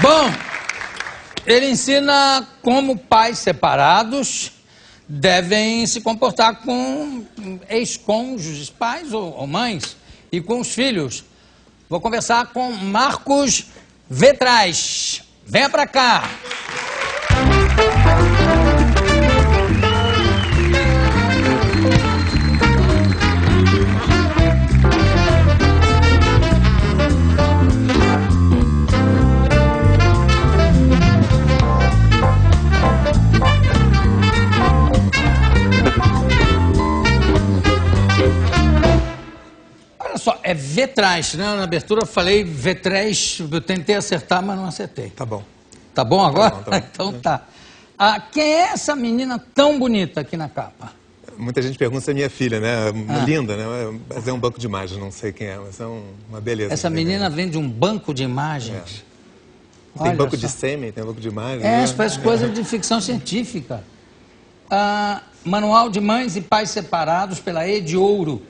Bom, ele ensina como pais separados devem se comportar com ex-cônjuges, pais ou mães, e com os filhos. Vou conversar com Marcos Vetraz. Venha pra cá. É Vetraz, né? Na abertura eu falei Vetraz, eu tentei acertar, mas não acertei. Tá bom. Tá bom agora? Tá bom, tá bom. Então tá. Quem é essa menina tão bonita aqui na capa? Muita gente pergunta se é minha filha, né? Linda, né? Mas é um banco de imagens, não sei quem é, mas é uma beleza. Essa menina vem de um banco de imagens. Tem banco de sêmen, tem banco de imagens. Parece coisa de ficção científica. Manual de Mães e Pais Separados pela E de Ouro.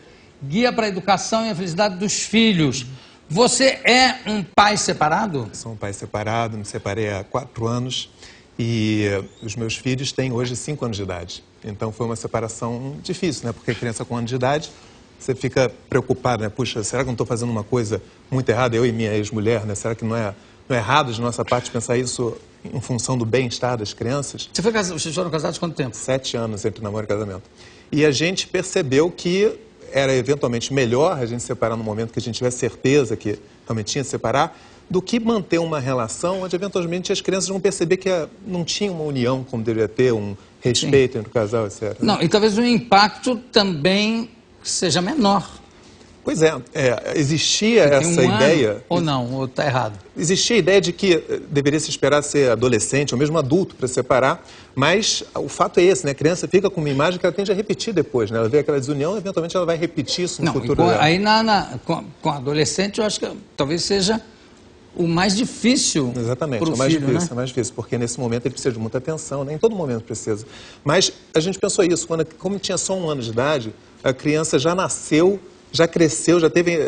Guia para a educação e a felicidade dos filhos. Você é um pai separado? Sou um pai separado, me separei há 4 anos e os meus filhos têm hoje 5 anos de idade. Então foi uma separação difícil, né? Porque a criança com 1 ano de idade, você fica preocupado, né? Puxa, será que eu não estou fazendo uma coisa muito errada, eu e minha ex-mulher, né? Será que não é errado de nossa parte pensar isso em função do bem-estar das crianças? Vocês foram casados quanto tempo? 7 anos entre namoro e casamento. E a gente percebeu que era eventualmente melhor a gente separar no momento que a gente tivesse certeza que realmente tinha que separar, do que manter uma relação onde eventualmente as crianças vão perceber que não tinha uma união como deveria ter, um respeito entre o casal, etc. Não, e talvez o impacto também seja menor. Pois é, existia essa ideia... Ou não, ou está errado? Existia a ideia de que deveria se esperar ser adolescente ou mesmo adulto para separar, mas o fato é esse, né? A criança fica com uma imagem que ela tende a repetir depois, né? Ela vê aquela desunião, eventualmente ela vai repetir isso no futuro dela. Aí com adolescente eu acho que talvez seja o mais difícil. Exatamente, pro é o mais filho, difícil, né? é mais difícil, porque nesse momento ele precisa de muita atenção, né? Em todo momento precisa. Mas a gente pensou isso, como tinha só 1 ano de idade, a criança já nasceu, já cresceu, já teve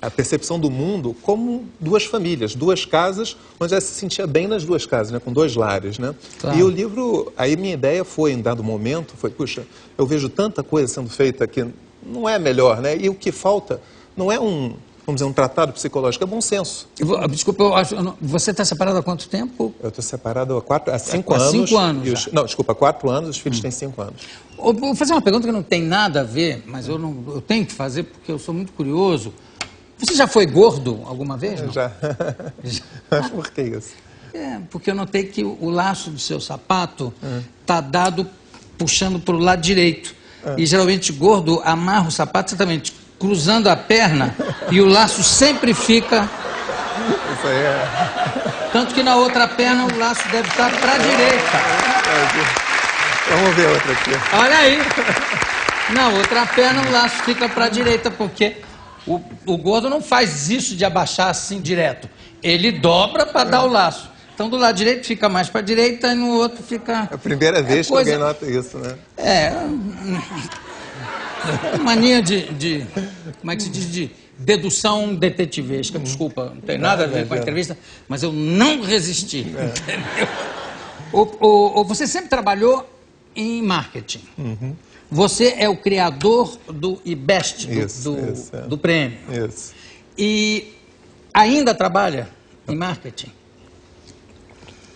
a percepção do mundo como 2 famílias, 2 casas, onde ela se sentia bem nas 2 casas, né? Com 2 lares, né? Claro. E o livro, aí minha ideia foi, em dado momento, puxa, eu vejo tanta coisa sendo feita que não é melhor, né? E o que falta não é vamos dizer, um tratado psicológico, é bom senso. Desculpa, você está separado há quanto tempo? Eu estou separado há 5 anos. 5 anos. Não, desculpa, há 4 anos, os filhos têm 5 anos. Vou fazer uma pergunta que não tem nada a ver, mas eu tenho que fazer porque eu sou muito curioso. Você já foi gordo alguma vez? Não? Já. Mas por que isso? Porque eu notei que o laço do seu sapato está dado puxando para o lado direito. E geralmente gordo amarra o sapato exatamente cruzando a perna e o laço sempre fica... Isso aí é... Tanto que na outra perna o laço deve estar para a direita. Vamos ver outra aqui. Olha aí. Na outra perna o laço fica para a direita, porque o gordo não faz isso de abaixar assim direto. Ele dobra para dar o laço. Então do lado direito fica mais para a direita e no outro fica... É a primeira vez que alguém nota isso, né? Mania como é que se diz? De dedução detetivesca. Desculpa, não tem nada a ver com a entrevista, mas eu não resisti. Entendeu? Você sempre trabalhou em marketing. Você é o criador do IBEST, do prêmio. Isso. E ainda trabalha em marketing?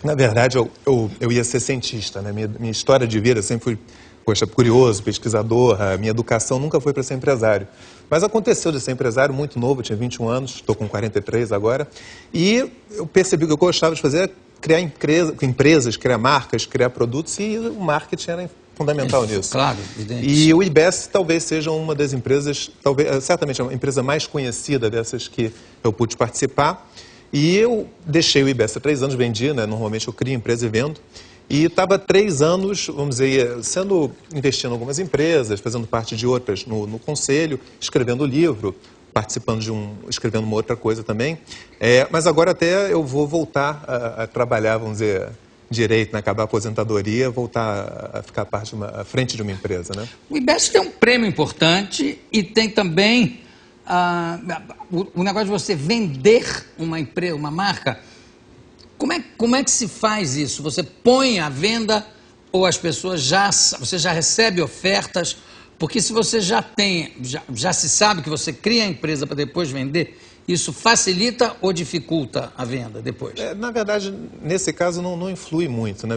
Na verdade, eu ia ser cientista, né? Minha história de vida sempre fui... Poxa, curioso, pesquisador, a minha educação nunca foi para ser empresário. Mas aconteceu de ser empresário muito novo, eu tinha 21 anos, estou com 43 agora, e eu percebi que o que eu gostava de fazer era criar empresas, criar marcas, criar produtos, e o marketing era fundamental nisso. Claro, evidente. E o IBEST talvez seja uma das empresas, certamente a empresa mais conhecida dessas que eu pude participar, e eu deixei o IBEST há 3 anos, vendi, né? Normalmente eu crio empresa e vendo, e estava 3 anos, vamos dizer, investindo em algumas empresas, fazendo parte de outras no conselho, escrevendo livro, participando escrevendo uma outra coisa também. Mas agora até eu vou voltar a trabalhar, vamos dizer, direito, né, acabar a aposentadoria, voltar a ficar à frente de uma empresa, né? O IBEST tem um prêmio importante e tem também o negócio de você vender uma empresa, uma marca. Como é que se faz isso? Você põe à venda ou as pessoas você já recebe ofertas? Porque se você já se sabe que você cria a empresa para depois vender, isso facilita ou dificulta a venda depois? Na verdade, nesse caso não influi muito, né?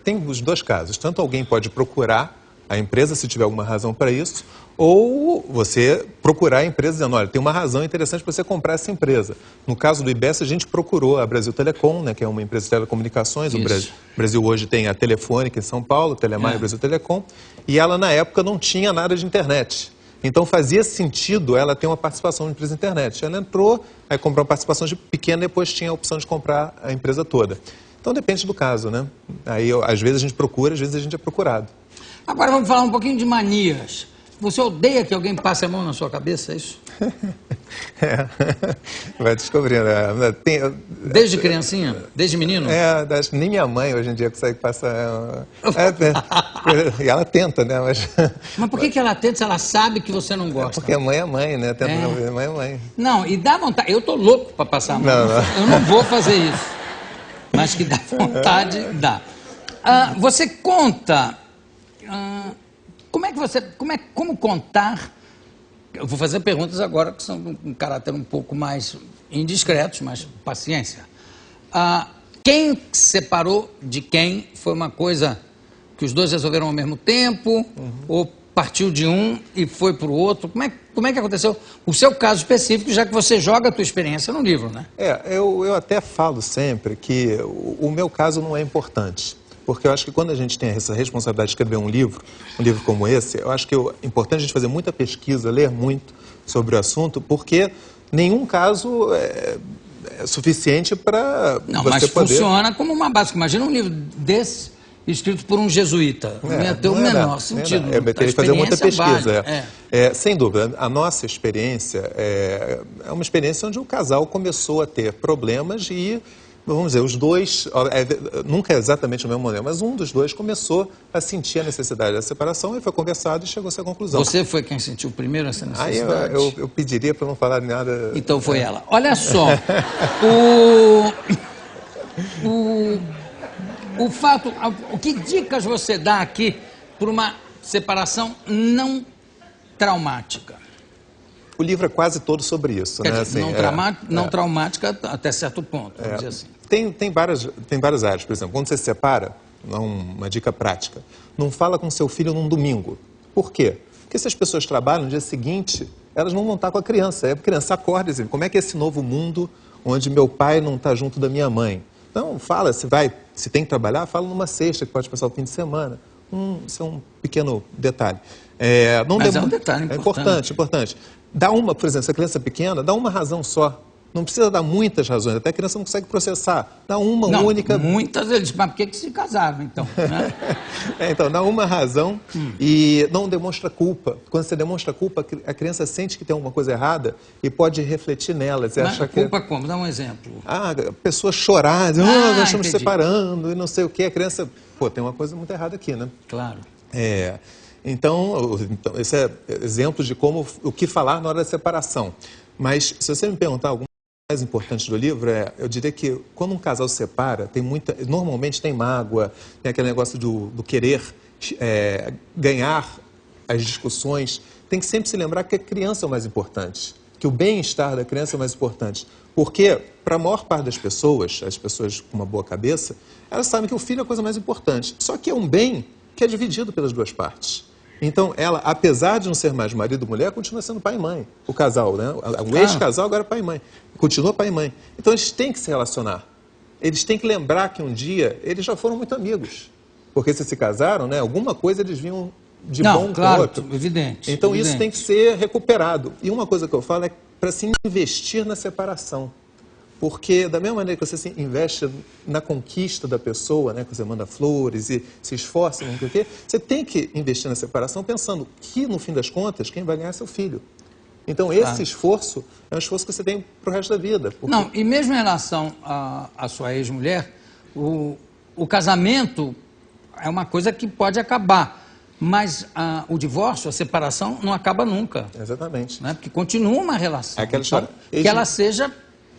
Tem os dois casos. Tanto alguém pode procurar a empresa, se tiver alguma razão para isso, ou você procurar a empresa dizendo, olha, tem uma razão interessante para você comprar essa empresa. No caso do IBS, a gente procurou a Brasil Telecom, né, que é uma empresa de telecomunicações. Isso. O Brasil hoje tem a Telefônica em São Paulo, Telemar e Brasil Telecom, e ela, na época, não tinha nada de internet. Então, fazia sentido ela ter uma participação de empresa de internet. Ela entrou, aí comprou uma participação pequena, depois tinha a opção de comprar a empresa toda. Então, depende do caso, né? Aí, às vezes a gente procura, às vezes a gente é procurado. Agora vamos falar um pouquinho de manias. Você odeia que alguém passe a mão na sua cabeça, é isso? Vai descobrindo. Desde criancinha? Desde menino? Acho que nem minha mãe hoje em dia consegue passar. E ela tenta, né? Mas por que ela tenta se ela sabe que você não gosta? Porque a mãe é mãe, né? Tenta não ver, mãe é mãe. Não, e dá vontade. Eu tô louco para passar a mão. Eu não vou fazer isso. Mas que dá vontade, dá. Você conta. Como contar? Eu vou fazer perguntas agora que são de um caráter um pouco mais indiscretos, mas paciência. Quem separou de quem? Foi uma coisa que os dois resolveram ao mesmo tempo? Ou partiu de um e foi para o outro? Como é que aconteceu? O seu caso específico, já que você joga a tua experiência no livro, né? Eu até falo sempre que o meu caso não é importante. Porque eu acho que quando a gente tem essa responsabilidade de escrever um livro como esse, eu acho que é importante a gente fazer muita pesquisa, ler muito sobre o assunto, porque nenhum caso é suficiente para você poder... Não, mas funciona como uma base. Imagina um livro desse escrito por um jesuíta. Não ia ter o menor sentido. Teria que fazer muita pesquisa. Sem dúvida, a nossa experiência é uma experiência onde o casal começou a ter problemas e... Vamos dizer, os dois, nunca é exatamente o mesmo modelo, mas um dos dois começou a sentir a necessidade da separação e foi conversado e chegou a essa conclusão. Você foi quem sentiu primeiro essa necessidade? Eu pediria para não falar nada... Então foi ela. Olha só, o fato, que dicas você dá aqui para uma separação não traumática? O livro é quase todo sobre isso, né? Assim, não traumática até certo ponto, vamos dizer assim. Tem várias áreas, por exemplo, quando você se separa, uma dica prática, não fala com seu filho num domingo. Por quê? Porque se as pessoas trabalham no dia seguinte, elas não vão estar com a criança. Aí a criança acorda e diz, como é que é esse novo mundo onde meu pai não está junto da minha mãe? Então, fala, se tem que trabalhar, fala numa sexta, que pode passar o fim de semana. Isso é um pequeno detalhe. Mas é um detalhe importante. É importante. Dá por exemplo, se a criança é pequena, dá uma razão só. Não precisa dar muitas razões, até a criança não consegue processar. Dá uma única... Muitas eles, mas por que se casaram, então? Né? Então, dá uma razão e não demonstra culpa. Quando você demonstra culpa, a criança sente que tem alguma coisa errada e pode refletir nela. Você acha culpa como? Dá um exemplo. A pessoa chorar, dizer, nós estamos separando e não sei o quê. A criança, tem uma coisa muito errada aqui, né? Claro. Então, esse é exemplo de o que falar na hora da separação. Mas, se você me perguntar alguma mais importante do livro, eu diria que quando um casal se separa, normalmente tem mágoa, tem aquele negócio do querer ganhar as discussões. Tem que sempre se lembrar que a criança é o mais importante, que o bem-estar da criança é o mais importante. Porque, para a maior parte das pessoas, as pessoas com uma boa cabeça, elas sabem que o filho é a coisa mais importante. Só que é um bem que é dividido pelas duas partes. Então, ela, apesar de não ser mais marido e mulher, continua sendo pai e mãe. O casal, né? O ex-casal agora é pai e mãe. Continua pai e mãe. Então, eles têm que se relacionar. Eles têm que lembrar que um dia eles já foram muito amigos. Porque se casaram, né? Alguma coisa eles vinham de bom com o outro. Evidente. Então, isso tem que ser recuperado. E uma coisa que eu falo é para se investir na separação. Porque, da mesma maneira que você se investe na conquista da pessoa, né, que você manda flores e se esforça, não sei o quê, você tem que investir na separação pensando que, no fim das contas, quem vai ganhar é seu filho. Então, esse esforço é um esforço que você tem para o resto da vida. Porque... Não, e mesmo em relação à sua ex-mulher, o casamento é uma coisa que pode acabar. Mas o divórcio, a separação, não acaba nunca. Exatamente. Né? Porque continua uma relação. É aquela história. Então, que ela seja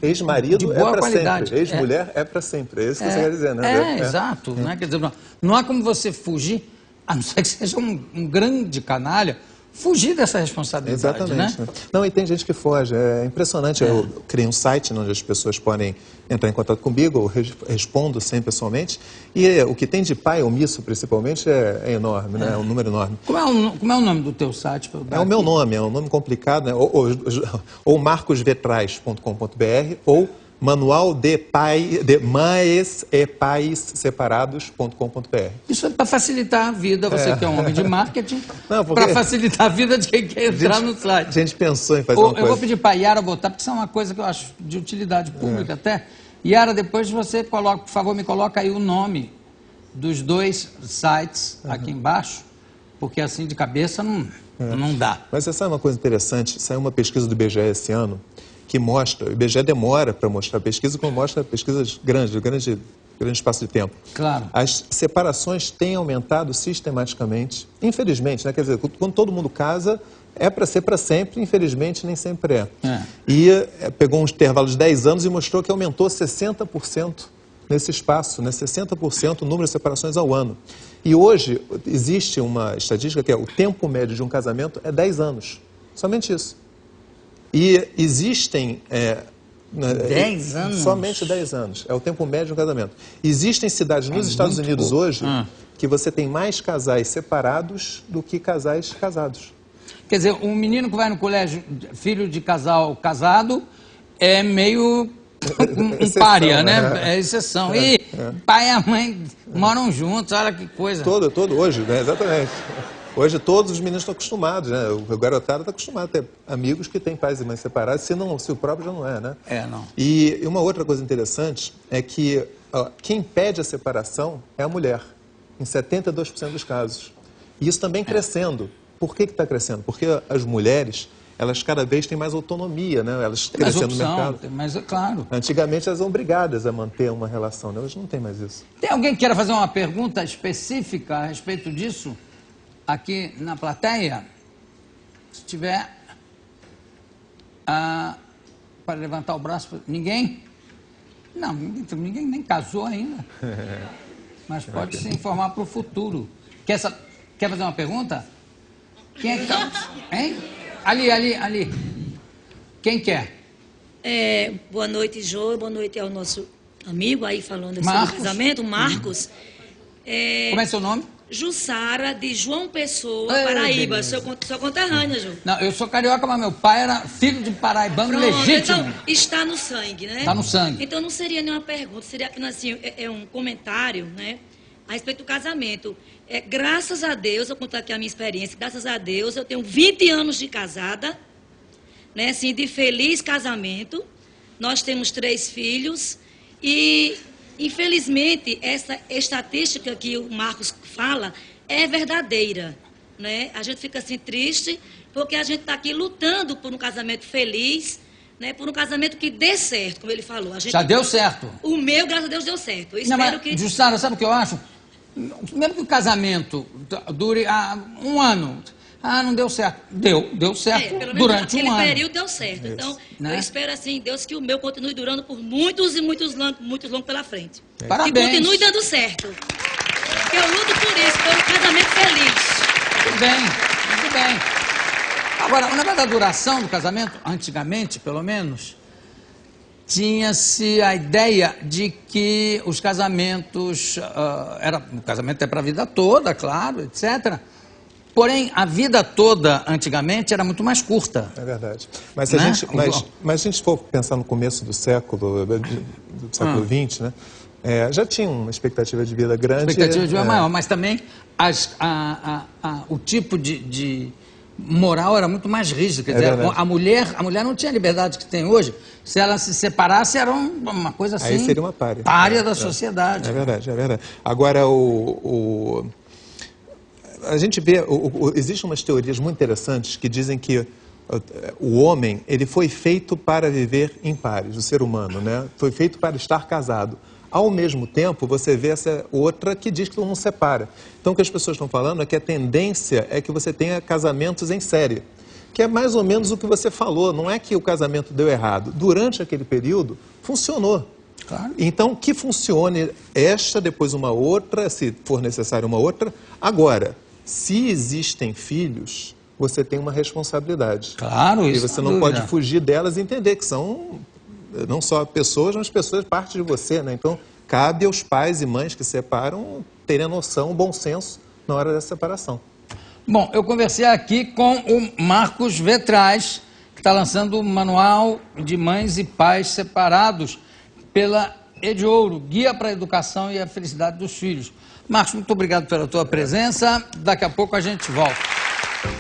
Ex-marido é boa para qualidade. sempre, ex-mulher é para sempre. É isso que você quer dizer, né? Exato. Né? Quer dizer, não há como você fugir, a não ser que seja um grande canalha, fugir dessa responsabilidade. Exatamente. Né? Não, e tem gente que foge. É impressionante. Eu criei um site onde as pessoas podem entrar em contato comigo, eu respondo sempre pessoalmente. E o que tem de pai omisso, principalmente, é enorme, né? É um número enorme. Como é o nome do teu site? É o meu nome, é um nome complicado, né? Ou marcosvetrais.com.br ou manual de mães e pais separados.com.br. Isso é para facilitar a vida, você que é um homem de marketing, Não, para facilitar a vida de quem quer entrar no A site. gente pensou em fazer uma coisa. Eu vou pedir para a Yara botar, porque isso é uma coisa que eu acho de utilidade pública até. Yara, depois você coloca, por favor, me coloca aí o nome dos dois sites aqui embaixo, porque assim de cabeça não dá. Mas você sabe uma coisa interessante? Saiu uma pesquisa do IBGE esse ano que mostra, o IBGE demora para mostrar pesquisa, como mostra pesquisas grandes, de grande espaço de tempo. Claro. As separações têm aumentado sistematicamente, infelizmente, né? Quer dizer, quando todo mundo casa, é para ser para sempre, infelizmente nem sempre é. E pegou um intervalo de 10 anos e mostrou que aumentou 60% nesse espaço, né? 60% o número de separações ao ano. E hoje existe uma estatística que é o tempo médio de um casamento é 10 anos, somente isso. E existem... 10 anos? Somente 10 anos. É o tempo médio de um casamento. Existem cidades nos Estados Unidos hoje que você tem mais casais separados do que casais casados. Quer dizer, um menino que vai no colégio, filho de casal casado, é meio um pária, né? É exceção. E pai e a mãe moram juntos, olha que coisa. Todo hoje, né? Exatamente. Hoje todos os meninos estão acostumados, né? O garotado está acostumado a ter amigos que têm pais e mães separados, se o próprio já não é, né? Não. E uma outra coisa interessante é que quem pede a separação é a mulher, em 72% dos casos. E isso também crescendo. Por que está crescendo? Porque as mulheres, elas cada vez têm mais autonomia, né? Elas crescendo no mercado. Mas é claro. Antigamente elas eram obrigadas a manter uma relação, né? Hoje não tem mais isso. Tem alguém que queira fazer uma pergunta específica a respeito disso? Aqui na plateia, se tiver, para levantar o braço, ninguém? Não, ninguém nem casou ainda, mas pode se informar para o futuro. Quer fazer uma pergunta? Quem é que está? Hein? Ali. Quem quer? Boa noite, Jô, boa noite ao nosso amigo aí falando sobre Marcos. o casamento, Marcos. Como é seu nome? Jussara, de João Pessoa, Ei, Paraíba. beleza. Sou conterrânea, Jô. Não, eu sou carioca, mas meu pai era filho de paraibano Pronto, legítimo. então, está no sangue, né? Está no sangue. Então, não seria nenhuma pergunta, seria apenas assim, um comentário, né? A respeito do casamento. Graças a Deus, eu conto aqui a minha experiência, graças a Deus, eu tenho 20 anos de casada, né? Assim, de feliz casamento. Nós temos 3 filhos e... Infelizmente, essa estatística que o Marcos fala é verdadeira, né? A gente fica assim triste porque a gente está aqui lutando por um casamento feliz, né? Por um casamento que dê certo, como ele falou. Já deu certo. O meu, graças a Deus, deu certo. Eu espero que... Jussara, sabe o que eu acho? Mesmo que o casamento dure 1 ano... não deu certo. Deu certo durante um ano. Aquele período deu certo. Então, eu espero assim, Deus, que o meu continue durando por muitos e muitos longos pela frente. Parabéns. E continue dando certo. Porque eu luto por isso, por um casamento feliz. Muito bem. Agora, o negócio da duração do casamento, antigamente, pelo menos, tinha-se a ideia de que os casamentos... o casamento é para a vida toda, claro, etc., porém, a vida toda, antigamente, era muito mais curta. É verdade. Mas se a gente for pensar no começo do século XX, né? Já tinha uma expectativa de vida grande. Expectativa de vida maior, mas também o tipo de moral era muito mais rígido. Quer dizer, a mulher não tinha a liberdade que tem hoje. Se ela se separasse, era uma coisa assim... Aí seria uma pária. Pária da sociedade. É verdade. Agora, a gente vê, existem umas teorias muito interessantes que dizem que o homem, ele foi feito para viver em pares, o ser humano, né? Foi feito para estar casado. Ao mesmo tempo, você vê essa outra que diz que não separa. Então, o que as pessoas estão falando é que a tendência é que você tenha casamentos em série. que é mais ou menos o que você falou. Não é que o casamento deu errado. Durante aquele período, funcionou. Claro. Então, que funcione esta, depois uma outra, se for necessário uma outra. Agora, se existem filhos, você tem uma responsabilidade. Claro, isso. E você não pode fugir delas e entender que são não só pessoas, mas pessoas parte de você, né? Então, cabe aos pais e mães que separam terem a noção, o bom senso na hora dessa separação. Bom, eu conversei aqui com o Marcos Vetraz, que está lançando o Manual de Mães e Pais Separados pela Ediouro, Guia para a Educação e a Felicidade dos Filhos. Marcos, muito obrigado pela tua presença. Daqui a pouco a gente volta.